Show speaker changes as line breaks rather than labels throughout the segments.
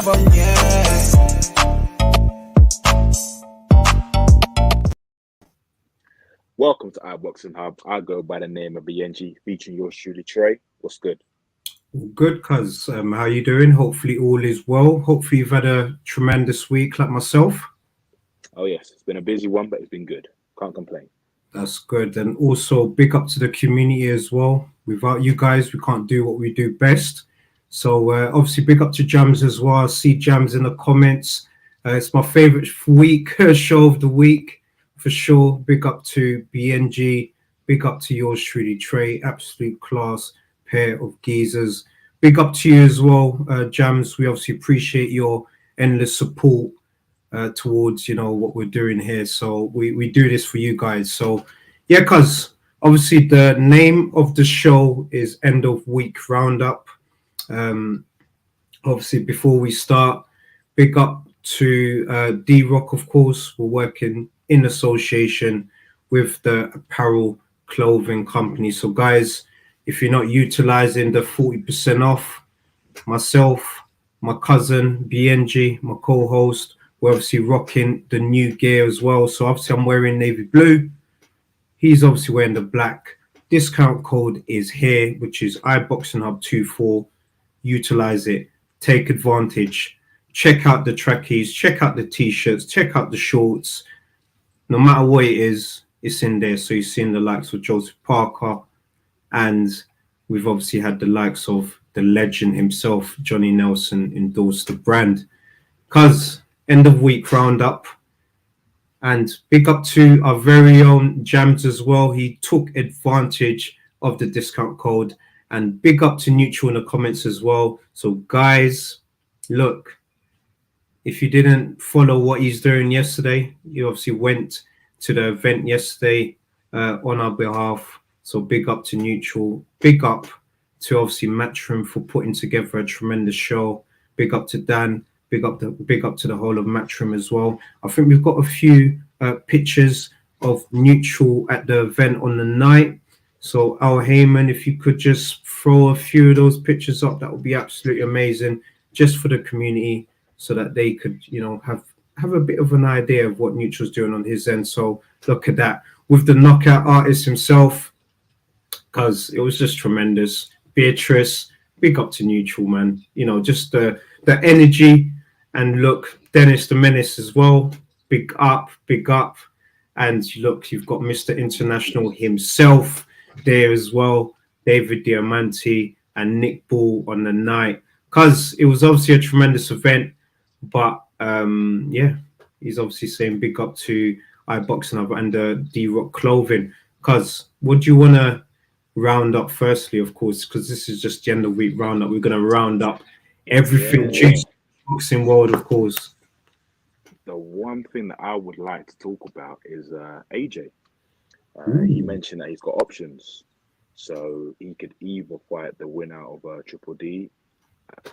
Welcome to iBoxingHub. I go by the name of Biyenge, featuring yours truly, Tre. What's good?
Good, cuz. How you doing? Hopefully all is well. Hopefully you've had a tremendous week like myself.
Oh yes, it's been a busy one, but it's been good. Can't complain.
That's good. And also big up to the community as well. Without you guys, we can't do what we do best. So obviously big up to Jams as well. I see Jams in the comments. It's my favorite week, show of the week for sure. Big up to BNG. Big up to yours truly, Tre. Absolute class pair of geezers. Big up to you as well, Jams. We obviously appreciate your endless support towards what we're doing here. So we do this for you guys. So yeah, cuz obviously the name of the show is End of Week Roundup. Obviously before we start, big up to D-Rock, of course. We're working in association with the apparel clothing company. So guys, if you're not utilizing the 40% off, myself, my cousin Biyenge, my co-host, we're obviously rocking the new gear as well. So obviously I'm wearing navy blue. He's obviously wearing the black. Discount code is here, which is iBoxingHub24. Utilize it. Take advantage. Check out the trackies. Check out the t-shirts. Check out the shorts. No matter what it is, it's in there. So you've seen the likes of Joseph Parker, and we've obviously had the likes of the legend himself, Johnny Nelson, endorse the brand. Cuz end of week roundup, and big up to our very own Jams as well. He took advantage of the discount code, and big up to Neutral in the comments as well. So guys, look, if you didn't follow what he's doing yesterday, he obviously went to the event yesterday on our behalf. So big up to Neutral, big up to obviously Matchroom for putting together a tremendous show. Big up to Dan, big up to the whole of Matchroom as well. I think we've got a few pictures of Neutral at the event on the night. So Al Heyman, if you could just throw a few of those pictures up, that would be absolutely amazing, just for the community, so that they could, have a bit of an idea of what Neutral's doing on his end. So look at that with the knockout artist himself, because it was just tremendous. Beatrice, big up to Neutral, man. Just the energy. And look, Dennis the Menace as well. Big up, big up. And look, you've got Mr. International himself there as well. David Diamante and Nick Ball on the night. Because it was obviously a tremendous event. But yeah, he's obviously saying big up to iBoxingHub and the D-Rock clothing. Because what do you want to round up firstly, of course, because this is just the end of week roundup. We're going to round up everything juicy boxing world, of course.
The one thing that I would like to talk about is AJ. He mentioned that he's got options, so he could either fight the winner of Triple D,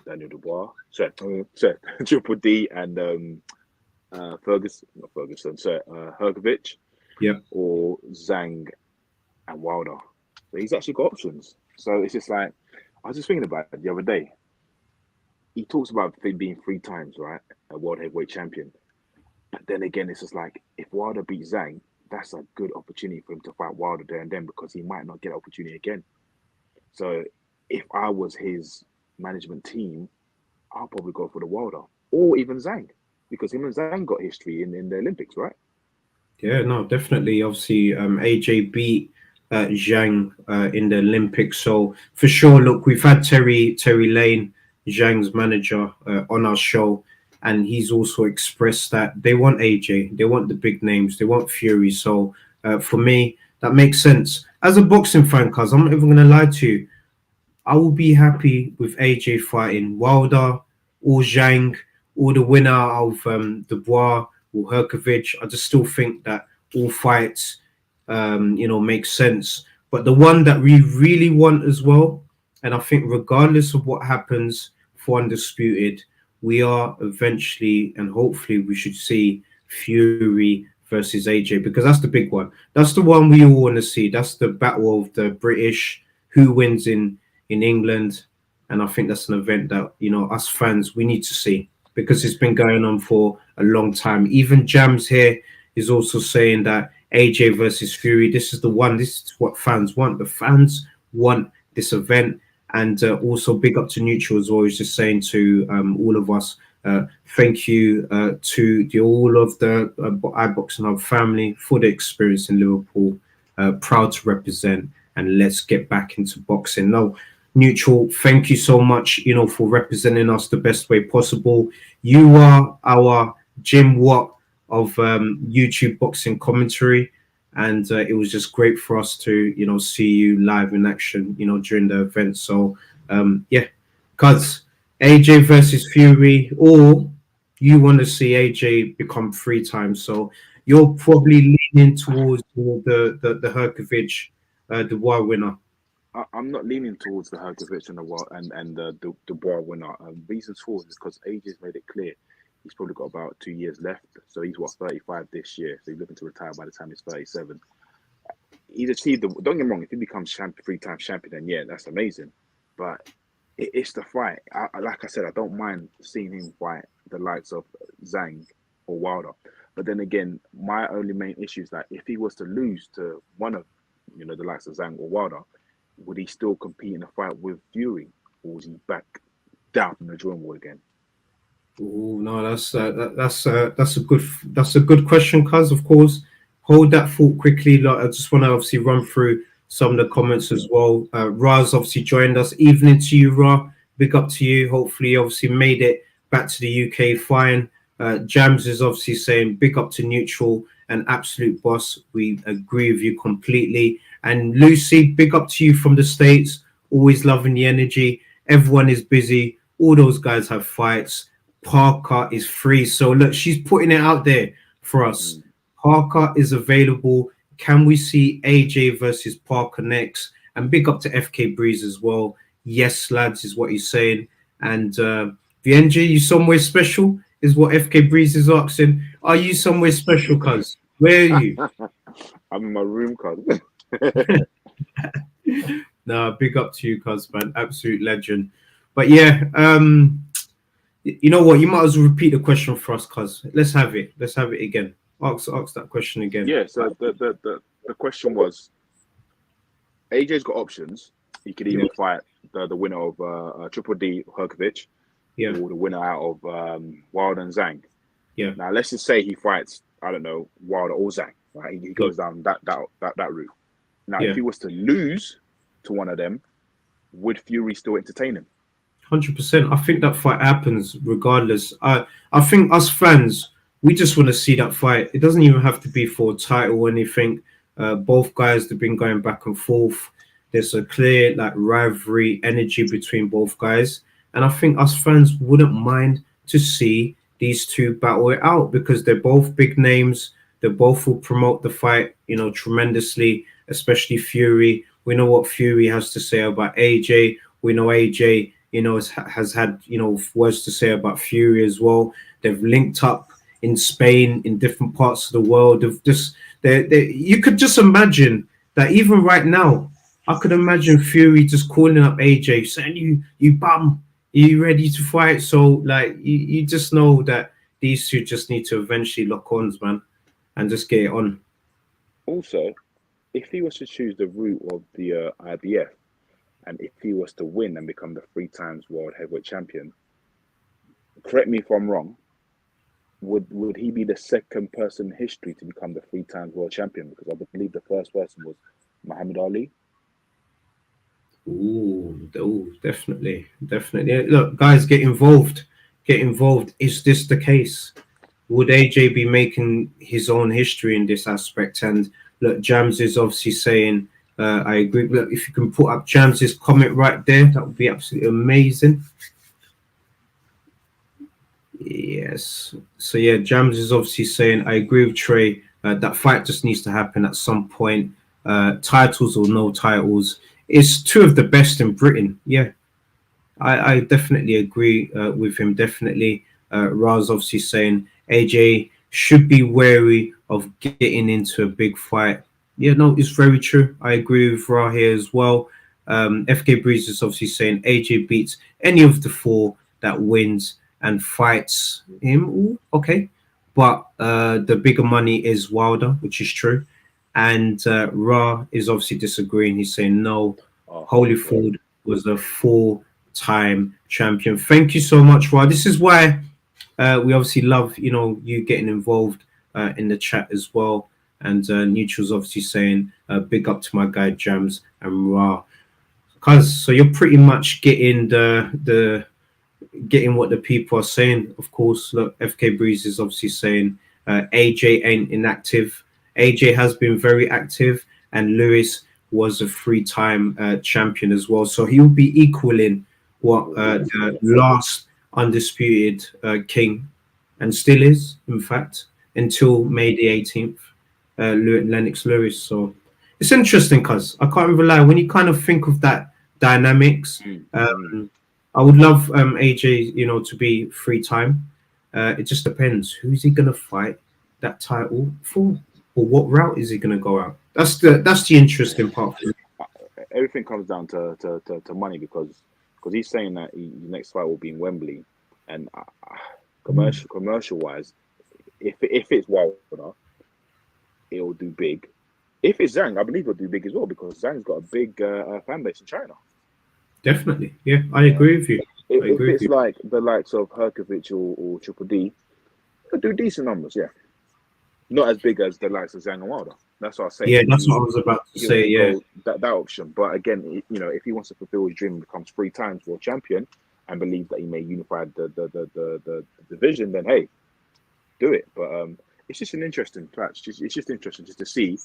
Daniel Dubois, Triple D and Hergovich, or Zhang and Wilder. So he's actually got options. So it's just like, I was just thinking about it the other day. He talks about being 3 times, right, a world heavyweight champion. But then again, it's just like, if Wilder beats Zhang, that's a good opportunity for him to fight Wilder there and then, because he might not get an opportunity again. So if I was his management team, I'll probably go for the Wilder or even Zhang, because him and Zhang got history in the Olympics, right?
Yeah, no, definitely. Obviously, AJ beat Zhang in the Olympics. So for sure, look, we've had Terry Lane, Zhang's manager, on our show, and he's also expressed that they want AJ, they want the big names, they want Fury. So for me, that makes sense. As a boxing fan, cuz I'm not even going to lie to you, I will be happy with AJ fighting Wilder or Zhang or the winner of Dubois or Herkovich. I just still think that all fights, make sense. But the one that we really want as well, and I think regardless of what happens for Undisputed, we are eventually, and hopefully we should see Fury versus AJ, because that's the big one. That's the one we all want to see. That's the battle of the British, who wins in England. And I think that's an event that, us fans, we need to see. because it's been going on for a long time. Even Jams here is also saying that AJ versus Fury, this is the one. This is what fans want. The fans want this event. And also big up to Neutral as well. He's just saying to all of us, thank you to all of the iBoxingHub family for the experience in Liverpool. Proud to represent, and let's get back into boxing. No, Neutral, thank you so much, for representing us the best way possible. You are our Jim Watt of YouTube boxing commentary. And it was just great for us to, see you live in action, during the event. So, yeah, cuz AJ versus Fury, or you want to see AJ become 3 times. So you're probably leaning towards the Herkovich, the war winner.
I'm not leaning towards the Herkovich and the Dubois winner. Reasons for it is because AJ's made it clear he's probably got about 2 years left. So he's 35 this year. So he's looking to retire by the time he's 37. He's achieved don't get me wrong, if he becomes 3-time champion, then yeah, that's amazing. But it's the fight. Like I said, I don't mind seeing him fight the likes of Zhang or Wilder. But then again, my only main issue is that if he was to lose to one of the likes of Zhang or Wilder, would he still compete in a fight with Fury, or is he back down in the drawing board again?
Oh no, that's a good question, cuz. Of course, hold that thought quickly. Like, I just want to obviously run through some of the comments as well. Ra's obviously joined us. Evening to you, Ra. Big up to you. Hopefully, obviously made it back to the UK fine. Jams is obviously saying big up to Neutral, an absolute boss. We agree with you completely. And Lucy, big up to you from the States. Always loving the energy. Everyone is busy. All those guys have fights. Parker is free. So look, she's putting it out there for us. Parker is available. Can we see AJ versus Parker next? And big up to FK Breeze as well. Yes, lads, is what he's saying. And Biyenge, you somewhere special? Is what FK Breeze is asking. Are you somewhere special, cuz? Where are you?
I'm in my room, cuz.
Nah, big up to you, cuz, man. Absolute legend. But yeah, you know what? You might as well repeat the question for us, cuz. Let's have it. Let's have it again. Ask that question again.
Yeah, so the question was, AJ's got options. He could either fight the winner of Triple D Herkovich, or the winner out of Wilder and Zhang.
Yeah.
Now let's just say he fights, I don't know, Wilder or Zhang. Right? He goes down that route. Now, if he was to lose to one of them, would Fury still entertain him?
100%. I think that fight happens regardless. I think us fans, we just want to see that fight. It doesn't even have to be for a title or anything. Both guys have been going back and forth. There's a clear rivalry energy between both guys. And I think us fans wouldn't mind to see these two battle it out because they're both big names. They both will promote the fight, tremendously, especially Fury. We know what Fury has to say about AJ. We know AJ, has had, words to say about Fury as well. They've linked up in Spain, in different parts of the world. You could just imagine that even right now, I could imagine Fury just calling up AJ, saying, you bum, are you ready to fight? So, you just know that these two just need to eventually lock horns, man, and just get it on.
Also, if he was to choose the route of the IBF, and if he was to win and become the 3 times world heavyweight champion, correct me if I'm wrong, would he be the second person in history to become the 3 times world champion? Because I believe the first person was Muhammad Ali.
Oh, definitely. Look, guys, get involved. Is this the case? Would AJ be making his own history in this aspect? And look, Jams is obviously saying, I agree. Look, if you can put up Jams's comment right there, that would be absolutely amazing. Yes. So yeah, Jams is obviously saying, I agree with Trey. That fight just needs to happen at some point. Titles or no titles. It's 2 of the best in Britain. Yeah. I definitely agree with him. Definitely. Raz obviously saying AJ should be wary of getting into a big fight. Yeah, no, it's very true. I agree with Ra here as well. FK Breeze is obviously saying AJ beats any of the 4 that wins. and fights him, ooh, okay. But the bigger money is Wilder, which is true. And Ra is obviously disagreeing. He's saying no,
Oh,
Holyfield was a four-time champion. Thank you so much, Ra. This is why we obviously love, you getting involved in the chat as well. And Neutral's obviously saying big up to my guy Jams and Ra. So you're pretty much getting getting what the people are saying. Of course, look, FK Breeze is obviously saying AJ ain't inactive. AJ has been very active, and Lewis was a three-time champion as well. So he'll be equaling what the last undisputed king, and still is, in fact, until May the 18th, Lennox Lewis. So it's interesting, cuz I can't even lie. When you kind of think of that dynamics, I would love AJ, to be three-time. It just depends. Who's he gonna fight that title for, or what route is he gonna go out? That's the interesting part.
Everything comes down to money because he's saying that his next fight will be in Wembley, and commercial wise, if it's Wilder, it'll do big. If it's Zhang, I believe it'll do big as well because Zhang's got a big fan base in China.
Definitely, yeah, I agree with you.
If it's like the likes of Herkovich or Triple D, they'll do decent numbers, yeah. Not as big as the likes of Zhang and Wilder. That's what I was saying.
Yeah, that's what I was about to say. Yeah,
that option. But again, if he wants to fulfill his dream and becomes 3 times world champion and believes that he may unify the division, then hey, do it. But it's just an interesting match. It's just interesting just to see,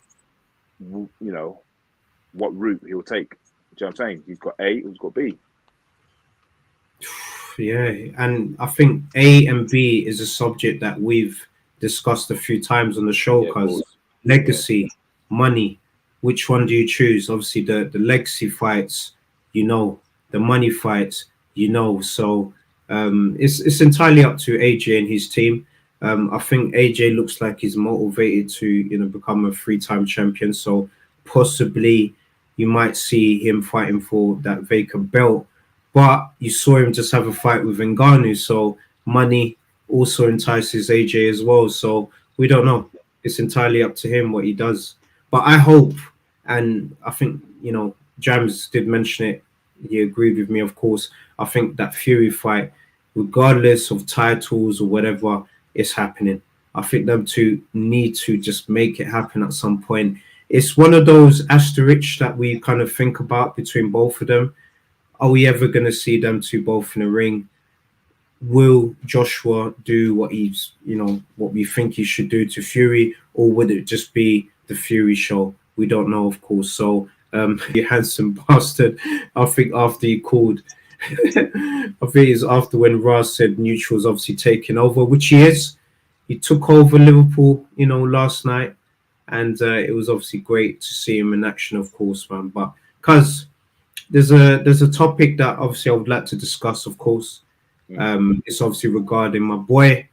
what route he'll take. Do you know what I'm saying? He's got A, he's got B.
Yeah, and I think A and B is a subject that we've discussed a few times on the show because legacy, money, which one do you choose? Obviously, the legacy fights, the money fights, So it's entirely up to AJ and his team. I think AJ looks like he's motivated to become a 3-time champion. So possibly you might see him fighting for that vacant belt. But you saw him just have a fight with Ngannou, so money also entices AJ as well. So we don't know. It's entirely up to him what he does. But I hope, and I think, Jams did mention it. He agreed with me, of course. I think that Fury fight, regardless of titles or whatever, is happening. I think them two need to just make it happen at some point. It's one of those asterisks that we kind of think about between both of them. Are we ever going to see them two both in a ring? Will Joshua do what what we think he should do to Fury, or would it just be the Fury show? We don't know, of course. So, you handsome bastard. I think after he called, I think it's after when Raz said Neutral's obviously taking over, which he is. He took over Liverpool, last night, and it was obviously great to see him in action, of course, man. But because there's a topic that obviously I would like to discuss, of course. It's obviously regarding my boy,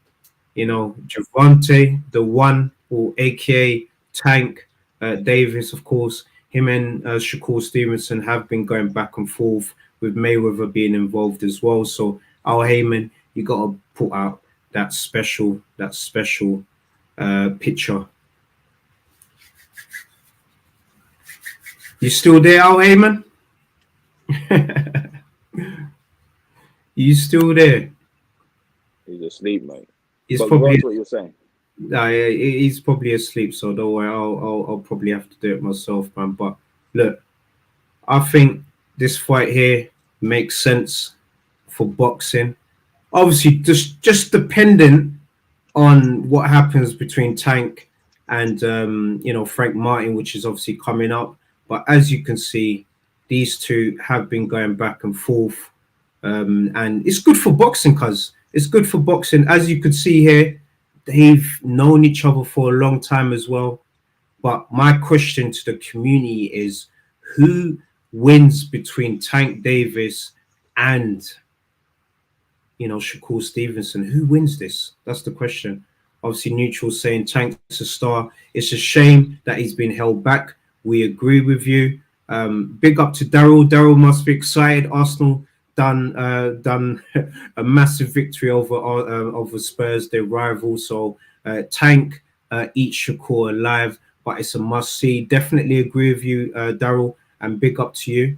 Gervonta, the one, or AKA Tank Davis, of course. Him and Shakur Stevenson have been going back and forth with Mayweather being involved as well. So, Al Heyman, you got to put out that special picture. You still there, Al Heyman? You still there?
He's asleep, mate.
He's
but
probably
what you're saying.
He's probably asleep, so don't worry. I'll probably have to do it myself, man. But look, I think this fight here makes sense for boxing. Obviously, just dependent on what happens between Tank and Frank Martin, which is obviously coming up. But as you can see, these two have been going back and forth. And it's good for boxing, because it's good for boxing. As you could see here, they've known each other for a long time as well. But my question to the community is, who wins between Tank Davis and, Shakur Stevenson? Who wins this? That's the question. Obviously, Neutral saying Tank's a star. It's a shame that he's been held back. We agree with you. Big up to Daryl. Daryl must be excited. Arsenal done a massive victory over Spurs, their rival. So Tank eats Shakur alive, but it's a must see. Definitely agree with you, Daryl, and big up to you.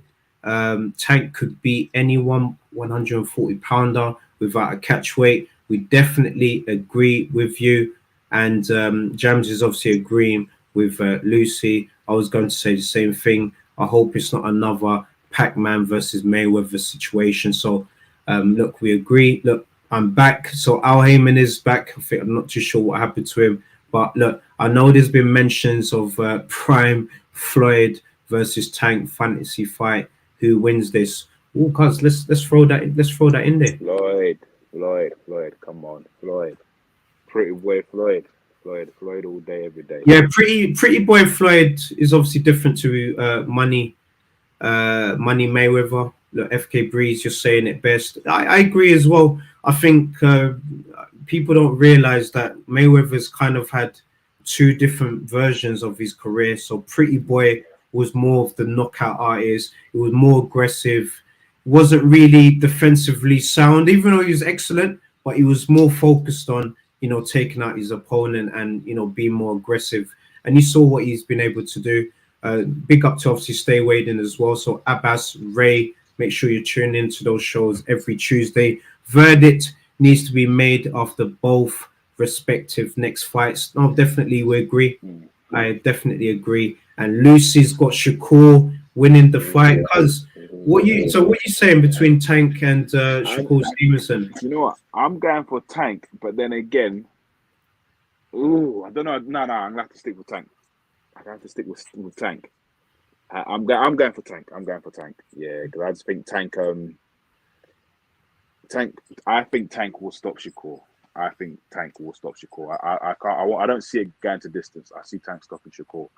Tank could beat anyone 140 pounder without a catch weight. We definitely agree with you, and Jams is obviously agreeing with Lucy. I was going to say the same thing. I hope it's not another Pac-Man versus Mayweather situation. So, look, we agree. Look, I'm back. So Al Heyman is back. I think I'm not too sure what happened to him, but look, I know there's been mentions of Prime Floyd versus Tank fantasy fight. Who wins this? Oh, cuz let's throw that in, let's throw that in there.
Floyd, come on, Floyd, pretty boy, Floyd all day, every day.
Yeah, pretty boy Floyd is obviously different to Money Mayweather. Look, FK Breeze, you're saying it best. I agree as well. I think people don't realize that Mayweather's kind of had two different versions of his career. So Pretty Boy was more of the knockout artist. It was more aggressive. Wasn't really defensively sound, even though he was excellent, but he was more focused on, taking out his opponent and, being more aggressive. And you saw what he's been able to do. Big up to obviously Stay Waiting as well. So Abbas, Ray, make sure you tune into those shows every Tuesday. Verdict needs to be made after both respective next fights. No, definitely we agree. I definitely agree. And Lucy's got Shakur winning the fight. Because what you saying between Tank and Shakur Stevenson?
You know what? I'm going for Tank, but then again, I don't know. No, I'm gonna have to stick with Tank. I have to stick with Tank. I'm going for Tank. Yeah, because I just think Tank. I think Tank will stop Shakur. I can't. I don't see it going to distance. I see Tank stopping Shakur.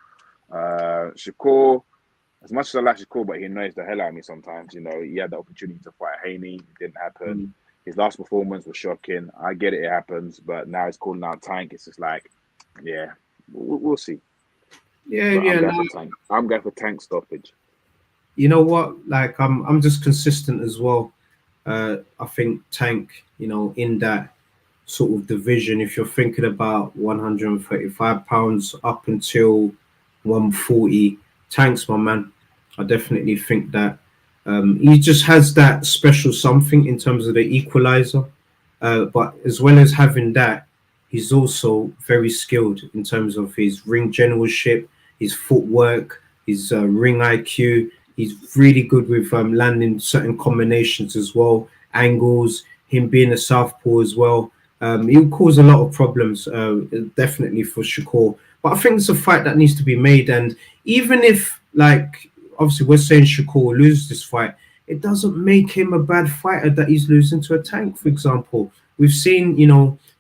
Shakur, as much as I like Shakur, but he annoys the hell out of me sometimes. He had the opportunity to fight Haney. It didn't happen. His last performance was shocking. I get it happens, but now he's calling out Tank. It's just like, yeah, we'll see. I'm going for Tank stoppage.
You know what? Like I'm just consistent as well. I think Tank, in that sort of division, if you're thinking about 135 pounds up until 140, Tank's my man. I definitely think that he just has that special something in terms of the equalizer. But as well as having that, he's also very skilled in terms of his ring generalship, his footwork, his ring IQ. He's really good with landing certain combinations as well, angles, him being a southpaw as well. He'll cause a lot of problems, definitely for Shakur. But I think it's a fight that needs to be made. And even if, like, obviously we're saying Shakur loses this fight, it doesn't make him a bad fighter that he's losing to a Tank, for example. We've seen,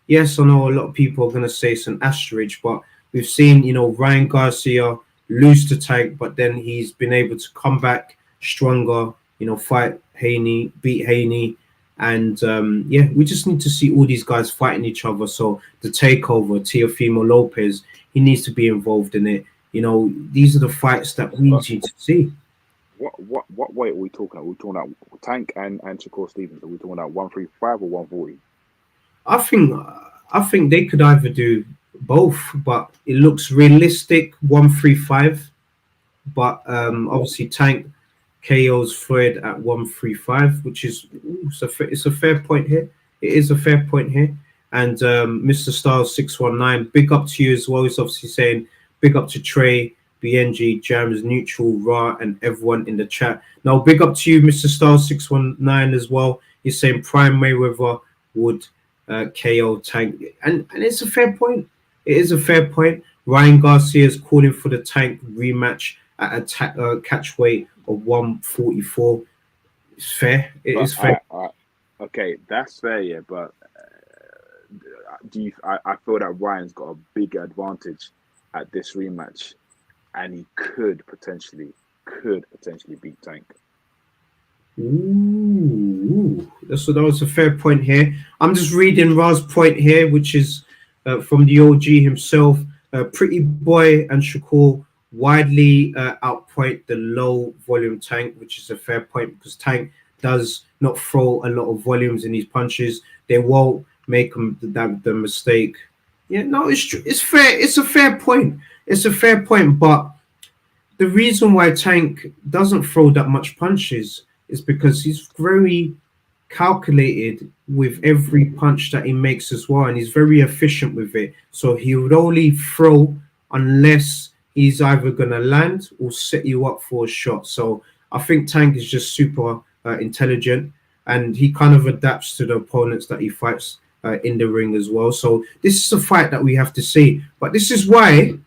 yes, I know a lot of people are going to say it's an asterisk, but we've seen, Ryan Garcia lose to Tank, but then he's been able to come back stronger, fight Haney, beat Haney. And we just need to see all these guys fighting each other. So the takeover, Teofimo Lopez, he needs to be involved in it. These are the fights that we need to see.
What weight are we talking about? We're talking about Tank and Shakur Stevenson. Are we talking about 135 or 140?
I think they could either do both, but it looks realistic 135. But obviously Tank KO's Floyd at 135, which is it's a fair point here. It is a fair point here. And Mr. Styles 619, big up to you as well. He's obviously saying big up to Trey, Biyenge, Jams, Neutral, Ra, and everyone in the chat. Now, big up to you, Mr. Styles 619 as well. He's saying Prime Mayweather would KO Tank, and it's a fair point. It is a fair point. Ryan Garcia is calling for the Tank rematch at a catch weight of 144. It's fair. It is fair.
Okay, that's fair, yeah. But I feel that Ryan's got a big advantage at this rematch, and he could potentially beat Tank.
Ooh, so that was a fair point here. I'm just reading Ra's point here, which is from the OG himself. Pretty Boy and Shakur widely outpoint the low volume Tank, which is a fair point because Tank does not throw a lot of volumes in these punches. They won't make the mistake. Yeah, no, it's true. It's fair. It's a fair point. It's a fair point. But the reason why Tank doesn't throw that much punches is because he's very calculated with every punch that he makes as well, and he's very efficient with it. So he would only throw unless he's either going to land or set you up for a shot. So I think Tank is just super intelligent, and he kind of adapts to the opponents that he fights in the ring as well. So this is a fight that we have to see. But this is why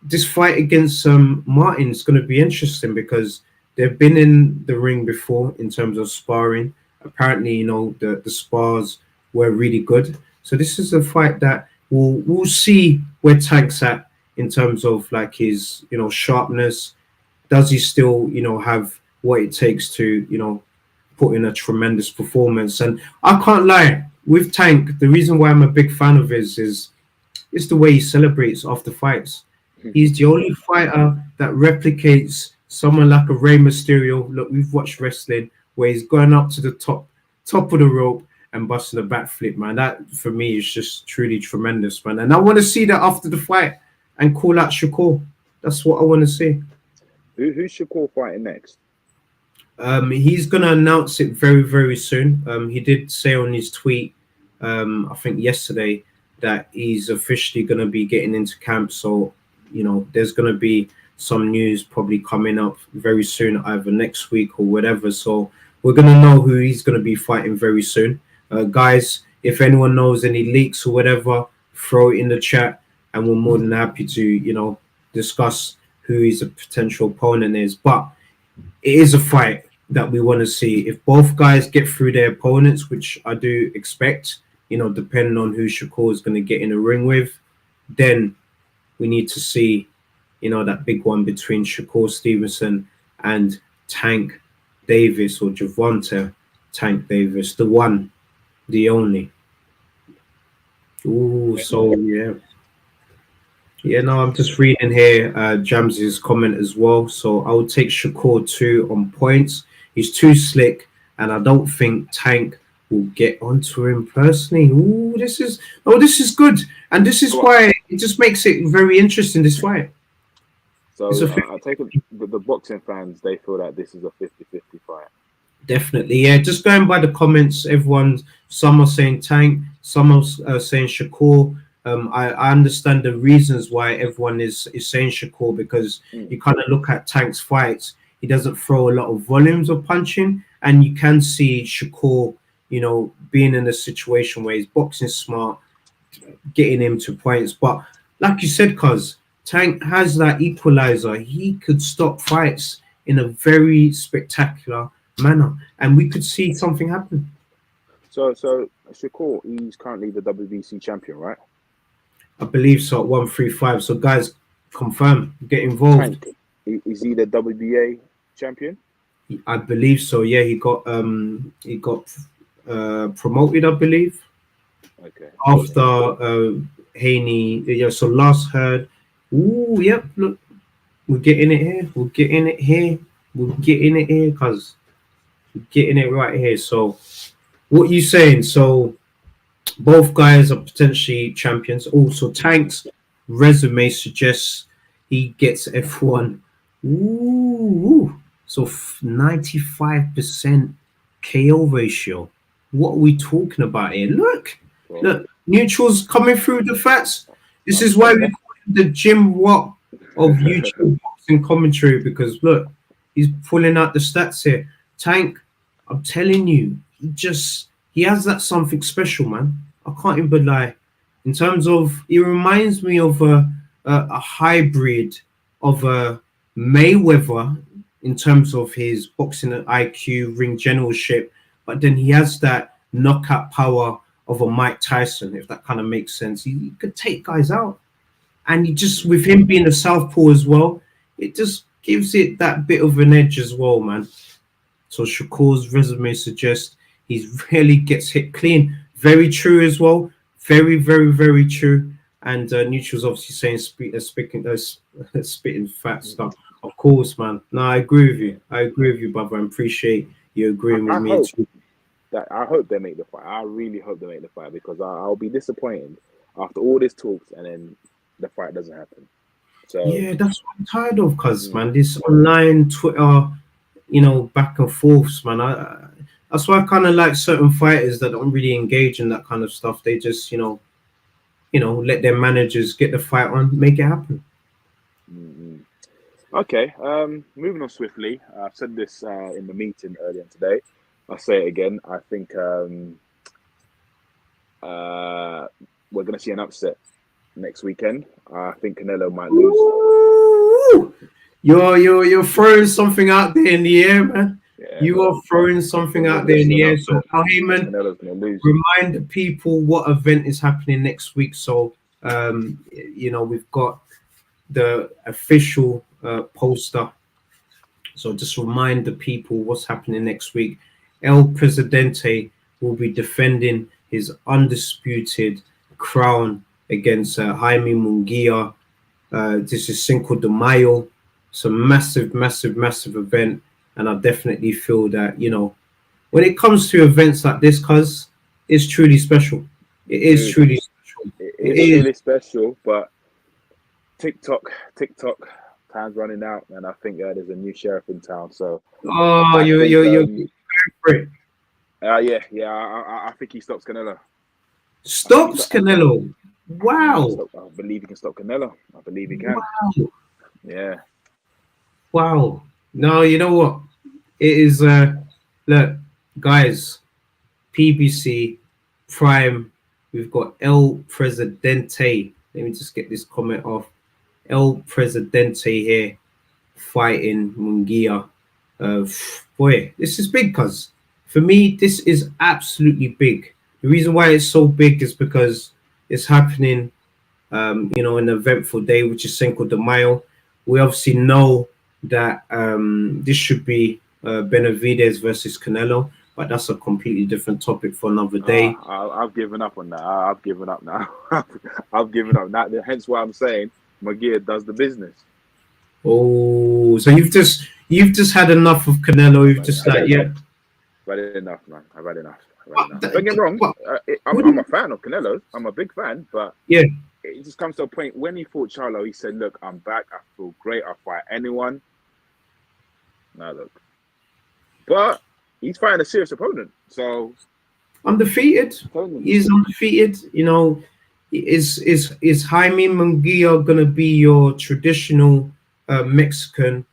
this fight against Martin is going to be interesting, because they've been in the ring before in terms of sparring. Apparently, you know, the spars were really good. So this is a fight that we'll see where Tank's at in terms of like his, you know, sharpness. Does he still, you know, have what it takes to, you know, put in a tremendous performance? And I can't lie, with Tank, the reason why I'm a big fan of his is the way he celebrates after fights. He's the only fighter that replicates someone like a Rey Mysterio. Look, we've watched wrestling where he's going up to the top of the rope and busting a backflip, man. That for me is just truly tremendous, man. And I want to see that after the fight and call out Shakur. That's what I want to see.
Who's Shakur fighting next?
He's gonna announce it very, very soon. He did say on his tweet, I think yesterday, that he's officially gonna be getting into camp. So, you know, there's gonna be some news probably coming up very soon, either next week or whatever. So we're gonna know who he's gonna be fighting very soon. Guys, if anyone knows any leaks or whatever, throw it in the chat, and we're more than happy to, you know, discuss who his potential opponent is. But it is a fight that we want to see. If both guys get through their opponents, which I do expect, you know, depending on who Shakur is going to get in a ring with, then we need to see, you know, that big one between Shakur Stevenson and Tank Davis, or Gervonta Tank Davis, the one, the only. Ooh, so yeah. Yeah, no, I'm just reading here Jams's comment as well. So I would take Shakur 2 on points. He's too slick, and I don't think Tank will get onto him personally. Ooh, this is good. And this is why it just makes it very interesting, this fight.
So I take it the boxing fans, they feel that this is a 50-50 fight.
Definitely, yeah. Just going by the comments, some are saying Tank, some are saying Shakur. I understand the reasons why everyone is saying Shakur, because you kind of look at Tank's fights, he doesn't throw a lot of volumes of punching, and you can see Shakur, you know, being in a situation where he's boxing smart, getting him to points. But like you said, cuz Tank has that equalizer. He could stop fights in a very spectacular manner, and we could see something happen.
So Shakur, he's currently the WBC champion, right?
I believe so, at 135. So guys, confirm, get involved.
Tank, is he the WBA champion?
I believe so. Yeah, he got promoted, I believe.
Okay.
After Haney, yeah. So last heard. Ooh, yep. Look, we're getting it here. We're getting it here. We're getting it here, cuz we're getting it right here. So, what you saying? So, both guys are potentially champions. Also, Tank's resume suggests he gets F1. Ooh, so 95% KO ratio. What are we talking about here? Look, neutrals coming through the fats. This is why we call him the Jim Rock of YouTube boxing commentary, because look, he's pulling out the stats here. Tank, I'm telling you, he has that something special, man. I can't even lie. In terms of, he reminds me of a hybrid of a Mayweather in terms of his boxing IQ, ring generalship, but then he has that knockout power of a Mike Tyson, if that kind of makes sense. He could take guys out. And he just, with him being a southpaw as well, it just gives it that bit of an edge as well, man. So Shakur's resume suggests he really gets hit clean. Very true as well. Very, very, very true. And Neutral's obviously saying spitting fat stuff. Of course, man. No, I agree with you. I agree with you, brother. I appreciate you agreeing with me too.
that I hope they make the fight. I really hope they make the fight because I'll be disappointed after all this talks and then the fight doesn't happen. So
Yeah, that's what I'm tired of, cuz man, this online Twitter, back and forths, man. That's why I kind of like certain fighters that don't really engage in that kind of stuff. They just, let their managers get the fight on, make it happen.
mm-hmm. Okay, moving on swiftly. I've said this in the meeting earlier today. I'll say it again. I think we're going to see an upset next weekend. I think Canelo might lose.
Ooh, you're throwing something out there in the air, man. Yeah, you are throwing something out there in the air. So, Al Heyman, remind the people what event is happening next week. So, we've got the official poster. So just remind the people what's happening next week. El Presidente will be defending his undisputed crown against Jaime Munguia. This is Cinco de Mayo. It's a massive, massive, massive event. And I definitely feel that, when it comes to events like this, cuz it's truly special. It is truly special.
It is truly special, but TikTok, time's running out, and I think there's a new sheriff in town. So,
you're for it.
I think he stops Canelo.
Stops Canelo. Wow.
I believe he can stop Canelo. I believe he can.
Wow.
Yeah.
Wow. No, you know what? It is. Look, guys. PBC Prime. We've got El Presidente. Let me just get this comment off. El Presidente here fighting Munguia. Boy, this is big, cuz for me, this is absolutely big. The reason why it's so big is because it's happening, in an eventful day, which is Cinco de Mayo. We obviously know that this should be Benavidez versus Canelo, but that's a completely different topic for another day.
I've given up on that. I've given up now. I've given up. That, hence why I'm saying Munguia does the business.
Oh, so you've just had enough of Canelo. You've just
I've had enough, man. I've had enough. Don't get me wrong. I'm a fan of Canelo. I'm a big fan, but
yeah,
it just comes to a point when he fought Charlo. He said, "Look, I'm back. I feel great. I'll fight anyone." Now look, but he's fighting a serious opponent. So
undefeated. He's undefeated. Is Jaime Munguia gonna be your traditional Mexican?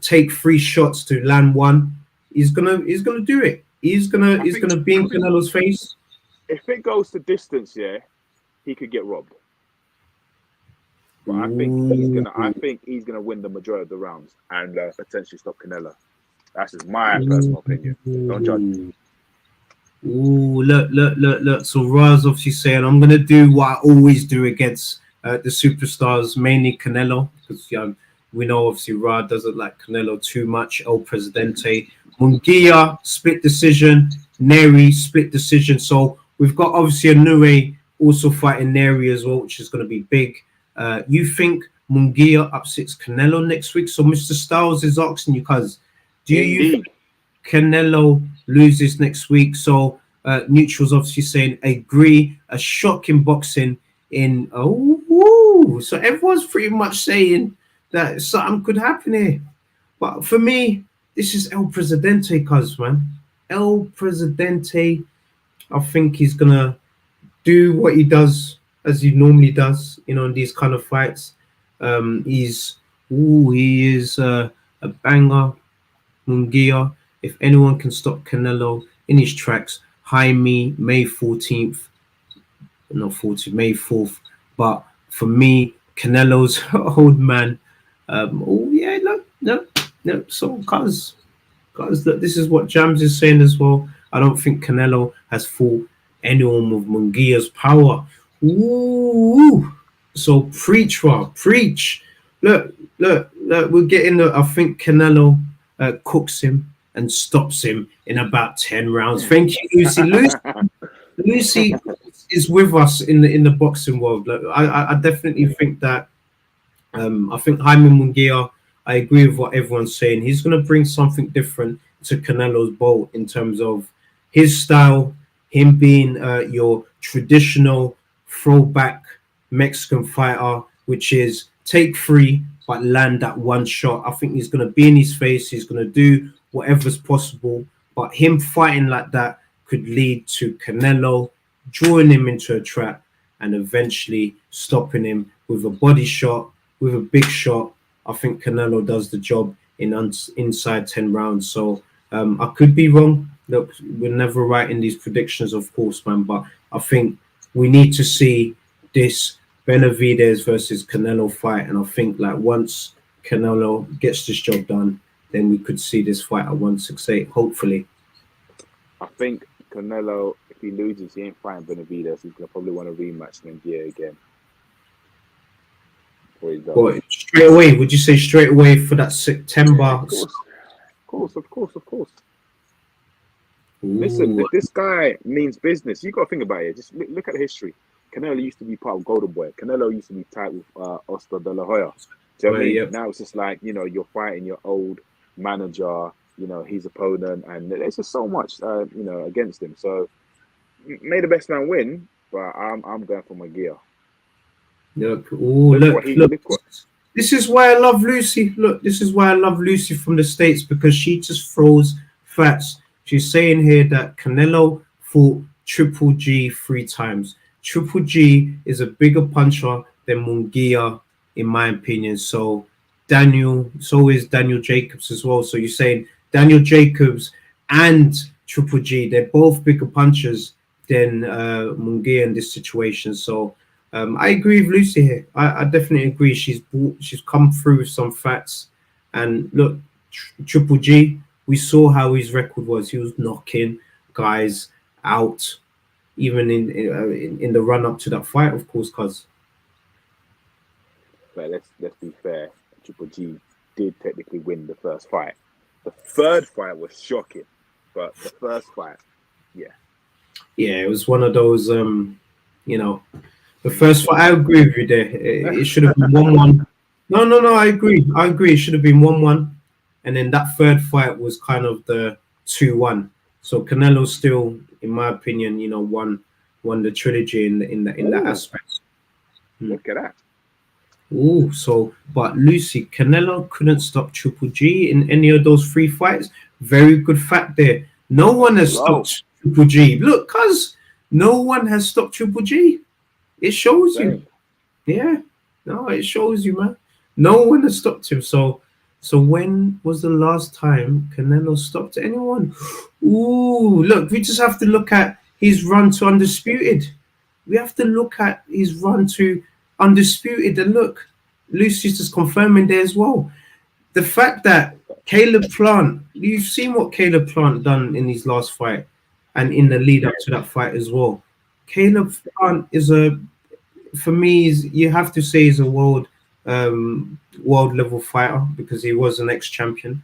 Take 3 shots to land 1. He's gonna do it. He's gonna be in Canelo's face.
If it goes to distance, yeah, he could get robbed. But I think he's gonna win the majority of the rounds and potentially stop Canelo. That's just my personal opinion. Don't judge.
Ooh, look. So Ra's obviously saying I'm gonna do what I always do against the superstars, mainly Canelo, because we know obviously Ra doesn't like Canelo too much. El Presidente, Munguia, split decision. Neri, split decision. So we've got obviously Inoue also fighting Neri as well, which is going to be big. You think Munguia upsets Canelo next week? So Mr. Styles is asking you, cuz, do you think Canelo loses next week? So Neutral's obviously saying agree. A shock in boxing in so everyone's pretty much saying that something could happen here. But for me, this is El Presidente, cuz, man. El Presidente, I think he's gonna do what he does as he normally does, in these kind of fights. He is a banger. Munguia, if anyone can stop Canelo in his tracks, Jaime, May 14th, not 14th, May 4th. But for me, Canelo's old man. No. So, cuz this is what Jams is saying as well. I don't think Canelo has fought anyone with Munguia's power. Ooh. So preach, Rob, preach. Look. We're getting. I think Canelo cooks him and stops him in about 10 rounds. Thank you, Lucy. Lucy is with us in the boxing world. I definitely think that. I think Jaime Munguia, I agree with what everyone's saying. He's going to bring something different to Canelo's bowl in terms of, his style, him being your traditional throwback Mexican fighter, which is take three but land that one shot. I think he's going to be in his face. He's going to do whatever's possible. But him fighting like that could lead to Canelo drawing him into a trap and eventually stopping him with a body shot, with a big shot. I think Canelo does the job in inside 10 rounds. So I could be wrong. Look, we're never right in these predictions, of course, man. But I think we need to see this Benavidez versus Canelo fight. And I think like once Canelo gets this job done, then we could see this fight at 168, hopefully.
I think Canelo, if he loses, he ain't fighting Benavidez. He's gonna probably want a rematch in India again.
But straight away, would you say straight away for that September?
Yeah, of course. Ooh. Listen, this guy means business. You got to think about it. Just look at the history. Canelo used to be part of Golden Boy. Canelo used to be tight with Oscar De La Hoya. Do you know what I mean? Yep. Now it's just like, you know, you're fighting your old manager, you know, his opponent, and there's just so much, you know, against him. So, may the best man win, but I'm going for my gear.
Look, look. This is why I love Lucy. Look, this is why I love Lucy from the States, because she just throws facts. She's saying here that Canelo fought Triple G 3 times. Triple G is a bigger puncher than Munguia, in my opinion. So is Daniel Jacobs as well. So you're saying Daniel Jacobs and Triple G, they're both bigger punchers than Munguia in this situation. So I agree with Lucy here. I definitely agree. She's come through with some facts. And look, Triple G, we saw how his record was. He was knocking guys out, even in the run up to that fight, of course, cuz.
But let's be fair. Triple G did technically win the first fight. The third fight was shocking, but the first fight, yeah,
it was one of those, you know, the first fight. I agree with you there. It should have been 1-1. No. I agree. It should have been 1-1, and then that third fight was kind of the 2-1. So Canelo still, in my opinion, you know, won the trilogy in that aspect.
Look at that.
Oh, so but Lucy, Canelo couldn't stop Triple G in any of those 3 fights. Very good fact there. No one has stopped Triple G. Look, cuz no one has stopped Triple G. It shows you. Yeah. No, it shows you, man. No one has stopped him. So when was the last time Canelo stopped anyone? Ooh, look, we just have to look at his run to Undisputed. We have to look at his run to Undisputed, and look, Lucy's just confirming there as well. The fact that Caleb Plant, you've seen what Caleb Plant done in his last fight and in the lead up to that fight as well. Caleb Plant is for me, you have to say he's a world level fighter, because he was an ex-champion,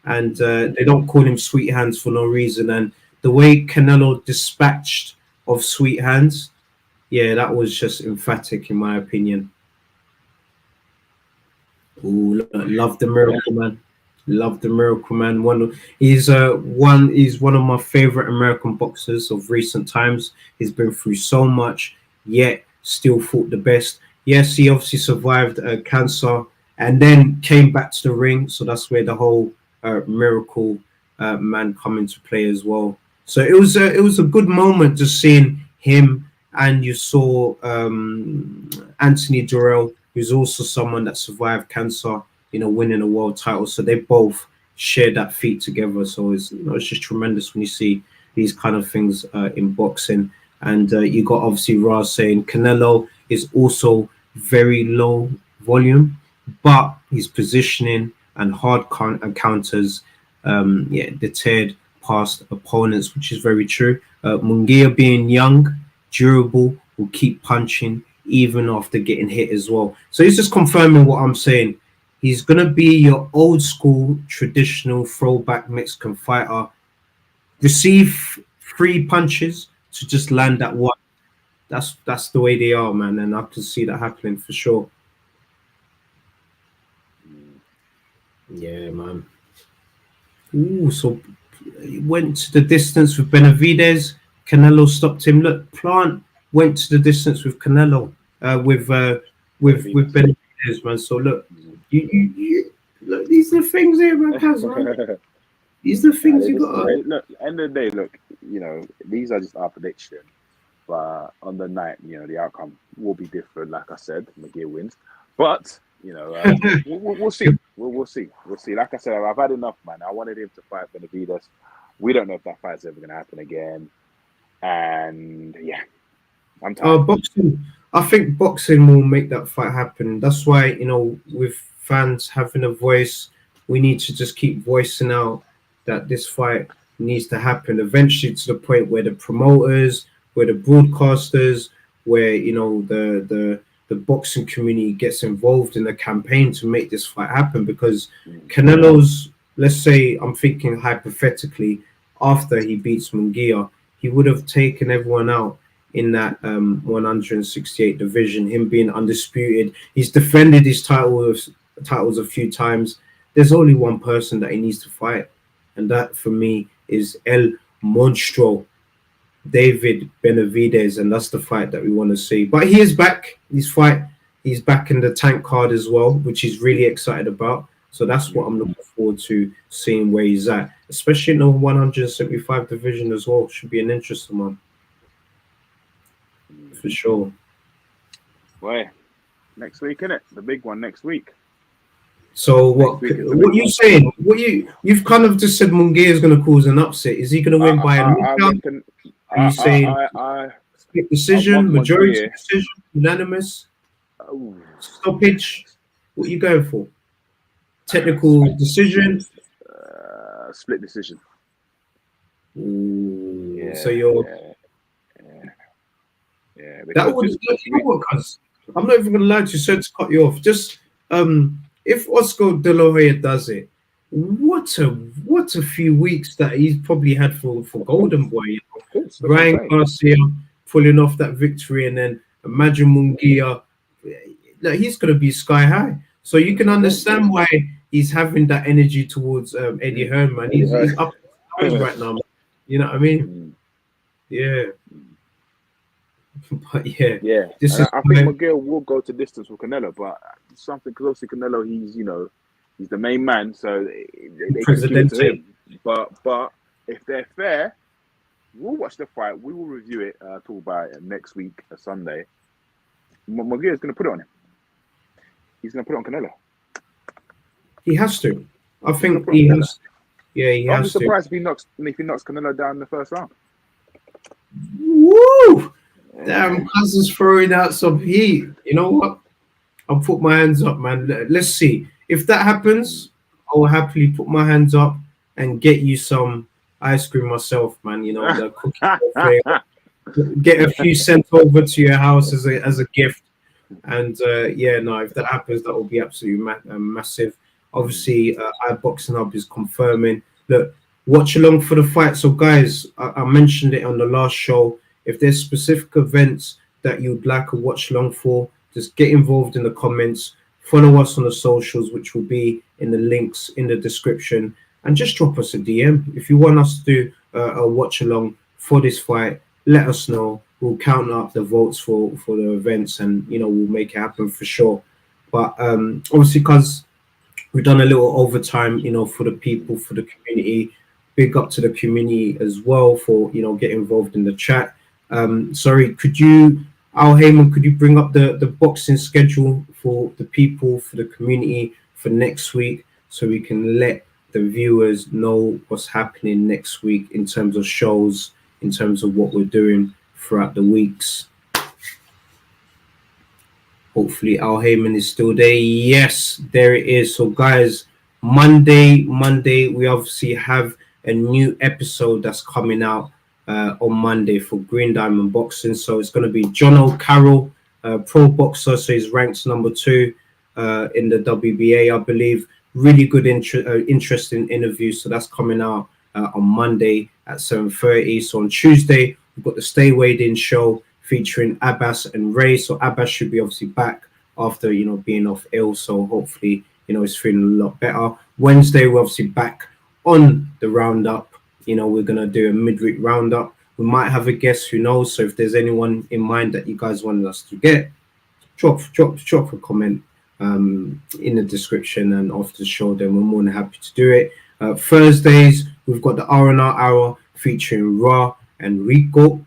and they don't call him Sweet Hands for no reason. And the way Canelo dispatched of Sweet Hands, yeah, that was just emphatic in my opinion. Ooh, love the Miracle Man. Love the Miracle Man. He's one of my favorite American boxers of recent times. He's been through so much, yet still fought the best. Yes, he obviously survived cancer and then came back to the ring. So that's where the whole Miracle Man come into play as well. So it was a good moment just seeing him, and you saw Anthony Durrell, who's also someone that survived cancer, you know, winning a world title. So they both shared that feat together. So it's just tremendous when you see these kind of things in boxing. And you got obviously Raz saying Canelo is also very low volume, but his positioning and hard counters, deterred past opponents, which is very true. Munguia being young, durable, will keep punching even after getting hit as well. So he's just confirming what I'm saying. He's going to be your old school, traditional throwback Mexican fighter. Receive 3 punches to just land that one. That's the way they are, man. And I can see that happening for sure. Yeah, man. Ooh, so he went to the distance with Benavidez. Canelo stopped him. Look, Plant went to the distance with Canelo, with Benavidez, man. So look, you look, these are the things here, man, man. These are the things you got.
Look, end of the day, look, these are just our prediction. But on the night, the outcome will be different. Like I said, McGear wins. But we'll see. We'll see. We'll see. Like I said, I've had enough, man. I wanted him to fight Benavidez. We don't know if that fight's ever going to happen again. And yeah, I'm tired.
Boxing. I think boxing will make that fight happen. That's why, with fans having a voice, we need to just keep voicing out that this fight needs to happen eventually, to the point where the promoters, where the broadcasters, where the boxing community gets involved in the campaign to make this fight happen. Because Canelo's, let's say, I'm thinking hypothetically, after he beats Munguia, he would have taken everyone out in that 168 division, him being undisputed. He's defended his titles a few times. There's only one person that he needs to fight, and that for me is El Monstro, David Benavidez, and that's the fight that we want to see. But he is back. He's back in the tank card as well, which he's really excited about. So that's what I'm looking forward to, seeing where he's at, especially in the 175 division as well. Should be an interesting one, for sure.
Well, next week, innit? The big one next week.
So what are you saying? You've kind of just said Munguia is going to cause an upset. Is he going to win by a knockout? Are you saying split decision, majority decision, unanimous, stoppage? What are you going for? Technical decision?
Split decision.
Ooh, so you're...
Yeah.
That would... I'm not even going to lie to you, so to cut you off. Just... if Oscar De La Hoya does it, what a few weeks that he's probably had for Golden Boy. Ryan Garcia pulling off that victory, and then imagine Munguia. Like, he's going to be sky high. So you can understand why he's having that energy towards Eddie Hearn, man. He's up right now, man. You know what I mean? Yeah. But yeah.
I think Miguel will go to distance with Canelo, but something close to Canelo, he's the main man, so they can give it to him. But if they're fair, we'll watch the fight. We will review it. Talk about it next week, Sunday. Miguel is going to put it on him. He's going to put it on Canelo.
He has to. I think he has to. Yeah, he has to.
I'm surprised if he knocks Canelo down in the first round.
Woo! Damn, Cousins throwing out some heat. You know what? I'll put my hands up, man. Let's see. If that happens, I will happily put my hands up and get you some ice cream myself, man. The cookie. Get a few sent over to your house as a gift. And if that happens, that will be absolutely massive. Obviously, iBoxingHub is confirming. Look, watch along for the fight. So, guys, I mentioned it on the last show. If there's specific events that you'd like a watch along for, just get involved in the comments. Follow us on the socials, which will be in the links in the description. And just drop us a DM. If you want us to do a watch along for this fight, let us know. We'll count up the votes for the events, and we'll make it happen for sure. But obviously, because we've done a little overtime, for the people, for the community. Big up to the community as well for getting involved in the chat. Sorry, could you, Al Heyman, could you bring up the boxing schedule for the people, for the community for next week, so we can let the viewers know what's happening next week in terms of shows, in terms of what we're doing throughout the weeks. Hopefully Al Heyman is still there. Yes, there it is. So guys, Monday, we obviously have a new episode that's coming out on Monday for Green Diamond Boxing. So it's going to be John O'Carroll, pro boxer, so he's ranked number 2 in the WBA, I believe. Really good, interesting interview. So that's coming out on Monday at 7:30. So on Tuesday, we've got the Stay Weighed In show featuring Abbas and Ray. So Abbas should be obviously back after being off ill. So hopefully he's feeling a lot better. Wednesday, we're obviously back on the roundup we're gonna do a midweek roundup. We might have a guest, who knows? So if there's anyone in mind that you guys wanted us to get, drop a comment in the description and after the show. Then we're more than happy to do it. Thursdays we've got the RnR Hour featuring Ra and Rico.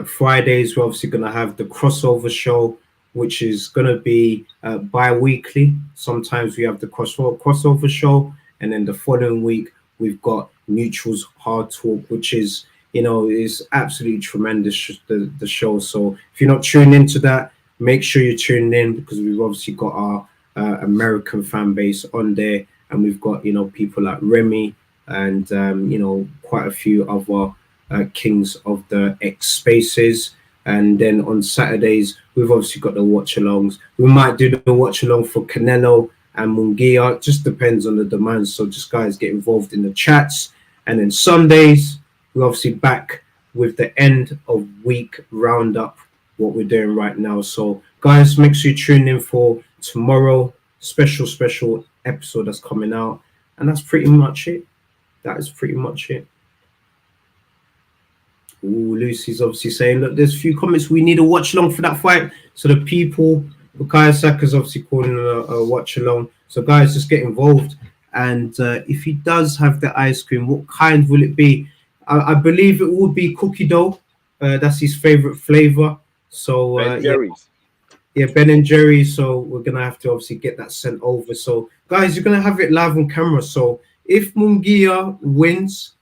Fridays we're obviously gonna have the crossover show, which is gonna be bi-weekly. Sometimes we have the crossover show, and then the following week we've got Neutral's Hard Talk, which is is absolutely tremendous, the show. So if you're not tuned into that, make sure you're tuned in, because we've obviously got our American fan base on there, and we've got people like Remy and quite a few other kings of the X spaces. And then on Saturdays we've obviously got the watch alongs. We might do the watch along for Canelo and Munguia. It just depends on the demand. So just guys get involved in the chats. And then Sundays we're obviously back with the end of week roundup, what we're doing right now. So guys, make sure you tune in for tomorrow, special episode that's coming out. And that's pretty much it. That is pretty much it. Ooh, Lucy's obviously saying, look, there's a few comments. We need a watch along for that fight. So the people, Bukayo Saka's obviously calling a watch along. So guys, just get involved. And if he does have the ice cream, what kind will it be? I believe it would be cookie dough. That's his favorite flavor. So
Ben Jerry's.
Yeah, Ben and Jerry. So we're gonna have to obviously get that sent over. So guys, you're gonna have it live on camera. So if Munguia wins,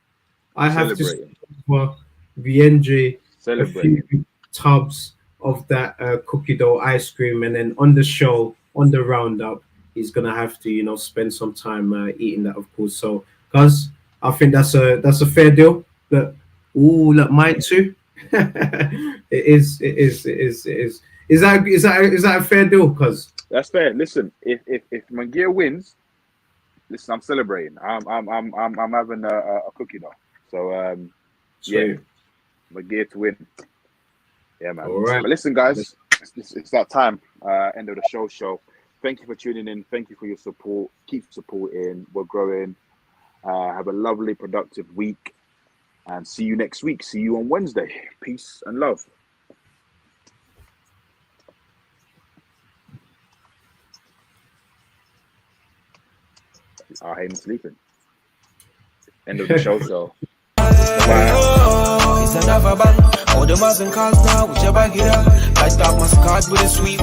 I have to send over Biyenge a few tubs of that cookie dough ice cream, and then on the show, on the roundup, he's gonna have to spend some time eating that, of course. So guys, I think that's a fair deal. Look, look, mine too. It is. Is that a fair deal? Cause
that's fair. Listen, if Munguia wins, listen, I'm celebrating. I'm having a cookie dough. So yeah, Munguia to win. Yeah, man.
All right.
But listen, guys, it's that time. End of the show. Thank you for tuning in. Thank you for your support. Keep supporting. We're growing. Have a lovely, productive week. And see you next week. See you on Wednesday. Peace and love. I hate him sleeping. End of the show. So. Bye. It's another bang. All the Muslim cars now, whichever get up. I start my scars with a sweet.